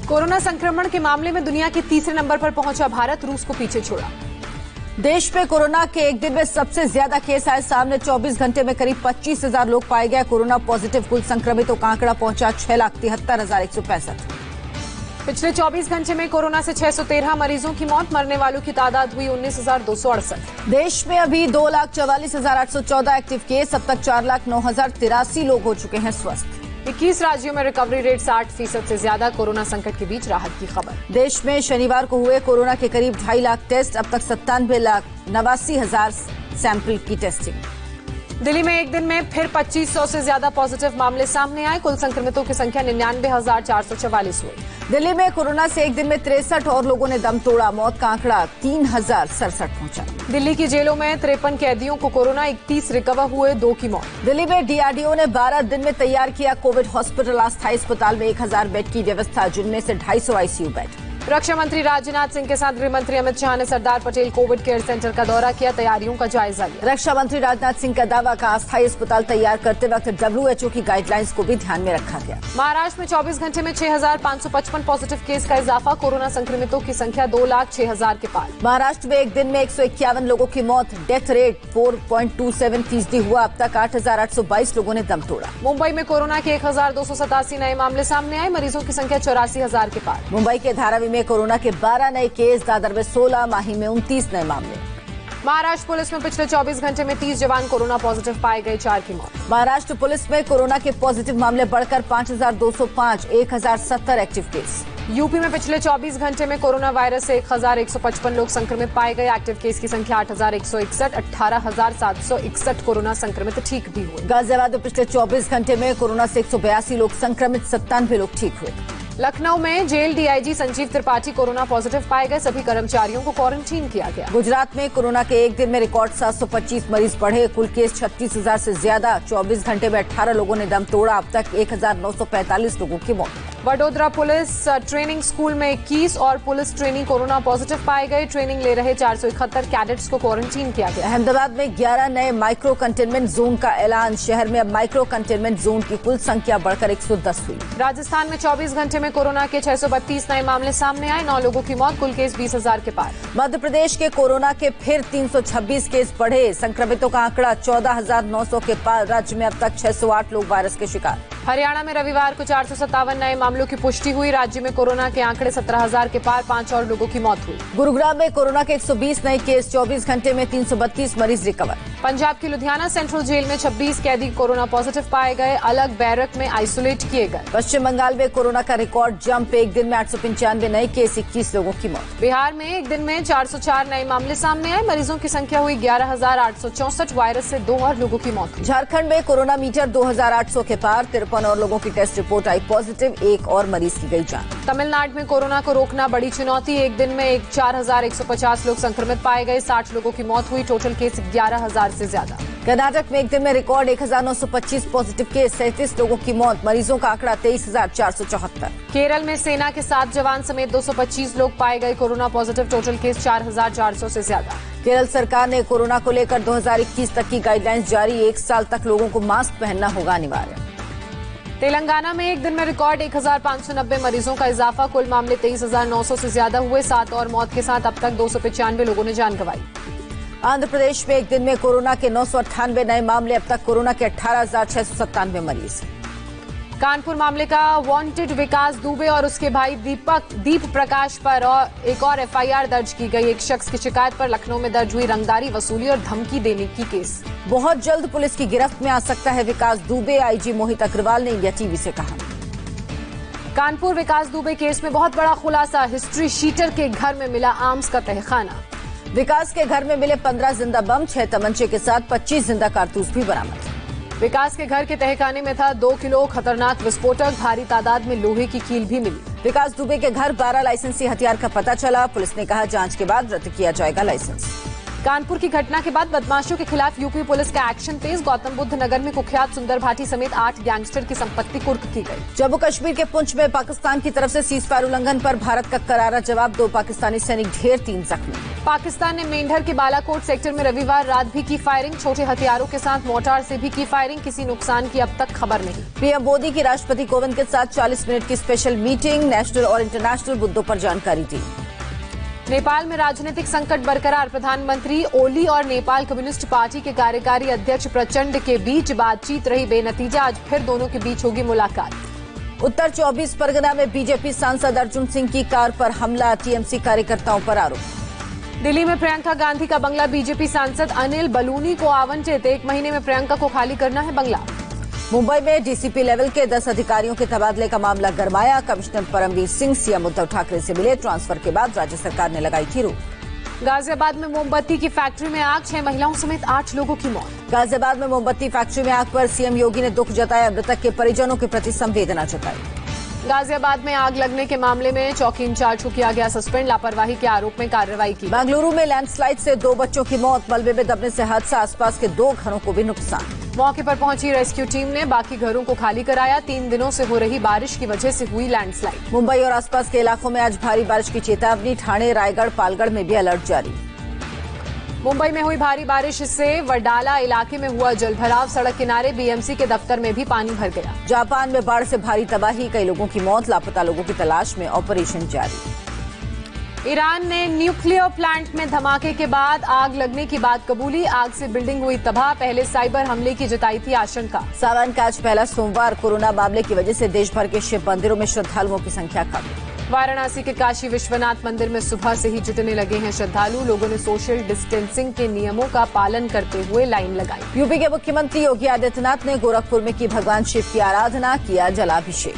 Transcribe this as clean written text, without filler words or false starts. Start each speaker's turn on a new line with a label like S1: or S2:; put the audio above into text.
S1: Corona संक्रमण के मामले में दुनिया के तीसरे नंबर पर पहुंचा भारत, रूस को पीछे छोड़ा।
S2: देश में कोरोना के एक दिन में सबसे ज्यादा केस आए सामने। 24 घंटे में करीब 25,000 लोग पाए गए कोरोना पॉजिटिव। कुल संक्रमितों का आंकड़ा पहुंचा 6,73,165।
S1: पिछले 24 घंटे में कोरोना से 613 मरीजों की मौत, मरने वालों की तादाद हुई 19,268।
S2: देश में अभी 2,44,814 एक्टिव केस। अब तक 4,09,083 लोग हो चुके हैं स्वस्थ।
S1: 21 राज्यों में रिकवरी रेट 60% से ज्यादा। कोरोना संकट के बीच राहत की खबर।
S2: देश में शनिवार को हुए कोरोना के करीब 2.5 लाख टेस्ट। अब तक 97,89,000 सैंपल की टेस्टिंग।
S1: दिल्ली में एक दिन में फिर 2500 से ज्यादा पॉजिटिव मामले सामने आए। कुल संक्रमितों की संख्या 99,444 हुई।
S2: दिल्ली में कोरोना से एक दिन में 63 और लोगों ने दम तोड़ा। मौत का आंकड़ा 3,067 पहुंचा।
S1: दिल्ली की जेलों में 53 कैदियों को कोरोना, 31 रिकवर हुए, 2 की मौत।
S2: दिल्ली में डीआरडीओ ने 12 दिन में तैयार किया कोविड हॉस्पिटल। अस्थायी अस्पताल में 1,000 बेड की व्यवस्था, जिनमें से 250 आईसीयू बेड।
S1: रक्षा मंत्री राजनाथ सिंह के साथ गृह मंत्री अमित शाह ने Sardar Patel Covid care centre का दौरा किया, तैयारियों का जायजा लिया।
S2: रक्षा मंत्री राजनाथ सिंह का दावा का अस्थायी अस्पताल तैयार करते वक्त WHO की गाइडलाइंस को भी ध्यान में रखा गया।
S1: महाराष्ट्र में 24 घंटे में 6,555 पॉजिटिव केस का इजाफा। कोरोना संक्रमितों की संख्या 2,06,000 के पार।
S2: महाराष्ट्र में एक दिन में 151 लोगों की मौत। डेथ रेट 4.27% हुआ। अब तक 8,822 लोगों ने दम तोड़ा।
S1: मुंबई में कोरोना के 1,287 नए मामले सामने आए। मरीजों की संख्या 84,000 के पार।
S2: मुंबई के धारावी में कोरोना के 12 नए केस। दादर में 16, माही में 29 नए मामले।
S1: महाराष्ट्र पुलिस में पिछले 24 घंटे में 30 जवान कोरोना पॉजिटिव पाए गए, 4 की मौत।
S2: महाराष्ट्र पुलिस में कोरोना के पॉजिटिव मामले बढ़कर 5,205, 1,070 एक्टिव केस।
S1: यूपी में पिछले 24 घंटे में कोरोना वायरस से 1,155 लोग संक्रमित पाए गए। एक्टिव केस की संख्या 8,161, 18,761 कोरोना संक्रमित ठीक भी हुए।
S2: गाजियाबाद में पिछले 24 घंटे में कोरोना से 182 लोग संक्रमित, 97 लोग ठीक हुए।
S1: लखनऊ में jail DIG Sanjeev Tripathi corona positive पाए गए। सभी कर्मचारियों को क्वारंटीन किया गया।
S2: गुजरात में कोरोना के एक दिन में रिकॉर्ड 725 मरीज बढ़े। कुल केस 36,000 से ज्यादा। 24 घंटे में 18 लोगों ने दम तोड़ा। अब तक 1,945 लोगों की मौत।
S1: वडोदरा पुलिस ट्रेनिंग स्कूल में 21 और पुलिस ट्रेनिंग कोरोना पॉजिटिव पाए गए। ट्रेनिंग ले रहे 471 कैडेट्स को क्वारंटीन किया गया।
S2: अहमदाबाद में 11 नए माइक्रो कंटेनमेंट जोन का ऐलान। शहर में अब माइक्रो कंटेनमेंट जोन की कुल संख्या बढ़कर 110 हुई।
S1: राजस्थान में 24 घंटे में कोरोना के 632 नए मामले सामने आए। 9 लोगों की मौत। कुल केस 20,000 के पार।
S2: मध्य प्रदेश के कोरोना के फिर 326 केस बढ़े। संक्रमितों का आंकड़ा 14,900 के पार। राज्य में अब तक 608 लोग वायरस के शिकार। हरियाणा में रविवार को 457 नए मामलों की पुष्टि हुई। राज्य में कोरोना के आंकड़े 17,000 के पार। 5 और लोगों की मौत हुई। गुरुग्राम में कोरोना के 120 नए केस। 24 घंटे में 332 मरीज रिकवर।
S1: पंजाब की लुधियाना सेंट्रल जेल में 26 कैदी कोरोना पॉजिटिव पाए गए। अलग बैरक में आइसोलेट किए गए।
S2: पश्चिम बंगाल में कोरोना का रिकॉर्ड जंप। एक दिन में 895 नए केस, 21 लोगों की मौत।
S1: बिहार में एक दिन में 404 नए मामले सामने आए। मरीजों की संख्या हुई 11,864। वायरस से 2 और लोगों की मौत।
S2: झारखंड में कोरोना मीटर 2,800 के पार। 53 और लोगों की टेस्ट रिपोर्ट आई पॉजिटिव। 1 और मरीज की गई जान।
S1: तमिलनाडु में कोरोना को रोकना बड़ी चुनौती। एक दिन में 4,150 लोग संक्रमित पाए गए। 60 लोगों की मौत हुई। टोटल केस 11,000 से ज्यादा।
S2: कर्नाटक में एक दिन में रिकॉर्ड 1,925 पॉजिटिव केस, 37 लोगों की मौत। मरीजों का आंकड़ा 23,474।
S1: केरल में सेना के 7 जवान समेत 225 लोग पाए गए कोरोना पॉजिटिव। टोटल केस 4,400 से ज्यादा।
S2: केरल सरकार ने कोरोना को लेकर 2021 तक की गाइडलाइंस जारी। 1 साल तक लोगों को मास्क पहनना होगा अनिवार्य।
S1: तेलंगाना में एक दिन में रिकॉर्ड 1,590 मरीजों का इजाफा। कुल मामले 23,900 से ज्यादा हुए। 7 और मौत के साथ अब तक 295 लोगों ने जान गंवाई।
S2: आंध्र प्रदेश में एक दिन में कोरोना के 998 नए मामले। अब तक कोरोना के 18,697 मरीज।
S1: कानपुर मामले का वांटेड विकास दुबे और उसके भाई दीप प्रकाश पर एक और एफआईआर दर्ज की गई। एक शख्स की शिकायत पर लखनऊ में दर्ज हुई रंगदारी वसूली और धमकी देने की केस।
S2: बहुत जल्द पुलिस की गिरफ्त में आ सकता है विकास दुबे, आईजी मोहित अग्रवाल ने इंडिया टीवी से कहा।
S1: कानपुर विकास दुबे केस में बहुत बड़ा खुलासा। हिस्ट्री शीटर के घर में मिला आर्म्स का तहखाना।
S2: विकास के घर में मिले 15 जिंदा बम, 6 तमंचे के साथ 25 जिंदा कारतूस भी बरामद।
S1: विकास के घर के तहखाने में था 2 किलो खतरनाक विस्फोटक। भारी तादाद में लोहे की कील भी मिली।
S2: विकास दुबे के घर 12 लाइसेंसी हथियार का पता चला। पुलिस ने कहा जांच के बाद रद्द किया जाएगा लाइसेंस।
S1: कानपुर की घटना के बाद बदमाशों के खिलाफ यूपी पुलिस का एक्शन तेज। गौतम बुद्ध नगर में कुख्यात सुंदर भाटी समेत 8 गैंगस्टर की संपत्ति कुर्क की गई।
S2: जम्मू कश्मीर के पुंछ में पाकिस्तान की तरफ से सीजफायर उल्लंघन पर भारत का करारा जवाब। 2 पाकिस्तानी सैनिक ढेर, 3 जख्मी।
S1: पाकिस्तान ने मेंढर के बालाकोट सेक्टर में रविवार रात भी की फायरिंग। छोटे हथियारों के साथ मोर्टार से भी की फायरिंग। किसी नुकसान की अब तक खबर नहीं।
S2: पीएम मोदी की राष्ट्रपति कोविंद के साथ 40 मिनट की स्पेशल मीटिंग। नेशनल और इंटरनेशनल मुद्दों पर जानकारी दी।
S1: नेपाल में राजनीतिक संकट बरकरार। प्रधानमंत्री ओली और नेपाल कम्युनिस्ट पार्टी के कार्यकारी अध्यक्ष प्रचंड के बीच बातचीत रही बेनतीजा। आज फिर दोनों के बीच होगी मुलाकात।
S2: उत्तर 24 परगना में बीजेपी सांसद अर्जुन सिंह की कार पर हमला। टीएमसी कार्यकर्ताओं पर आरोप।
S1: दिल्ली में प्रियंका गांधी का बंगला बीजेपी सांसद अनिल बलूनी को आवंटित। 1 महीने में प्रियंका को खाली करना है बंगला।
S2: मुंबई में डीसीपी लेवल के 10 अधिकारियों के तबादले का मामला गरमाया। कमिश्नर परमवीर सिंह सीएम उद्धव ठाकरे से मिले। ट्रांसफर के बाद राज्य सरकार ने लगाई थी रोक।
S1: गाजियाबाद में मोमबत्ती की फैक्ट्री में आग, 6 महिलाओं समेत 8 लोगों की मौत।
S2: गाजियाबाद में मोमबत्ती फैक्ट्री में आग पर सीएम योगी ने दुख जताया। मृतक के परिजनों के प्रति संवेदना जताई।
S1: गाजियाबाद में आग लगने के मामले में चौकी इंचार्ज को किया गया सस्पेंड। लापरवाही के आरोप में कार्रवाई की।
S2: बेंगलुरु में लैंडस्लाइड से 2 बच्चों की मौत। मलबे में दबने से हादसा। आसपास के 2 घरों को भी नुकसान।
S1: मौके पर पहुंची रेस्क्यू टीम ने बाकी घरों को खाली कराया। 3 दिनों से हो रही बारिश की वजह से हुई लैंडस्लाइड।
S2: मुंबई और आसपास के इलाकों में आज भारी बारिश की चेतावनी। ठाणे, रायगढ़, पालगढ़ में भी अलर्ट जारी।
S1: मुंबई में हुई भारी बारिश से वडाला इलाके में हुआ जलभराव। सड़क किनारे बीएमसी के दफ्तर में भी पानी भर गया।
S2: जापान में बाढ़ से भारी तबाही। कई लोगों की मौत। लापता लोगों की तलाश में ऑपरेशन जारी।
S1: ईरान ने न्यूक्लियर प्लांट में धमाके के बाद आग लगने की बात कबूली। आग से बिल्डिंग हुई तबाह। पहले साइबर हमले की जताई थी आशंका।
S2: सावन का आज पहला सोमवार। कोरोना मामले की वजह से देश भर के शिव मंदिरों में श्रद्धालुओं की संख्या कम।
S1: वाराणसी के काशी विश्वनाथ मंदिर में सुबह से ही जुटने लगे हैं श्रद्धालु। लोगों ने सोशल डिस्टेंसिंग के नियमों का पालन करते हुए लाइन लगाई।
S2: यूपी के मुख्यमंत्री योगी आदित्यनाथ ने गोरखपुर में की भगवान शिव की आराधना। किया जलाभिषेक।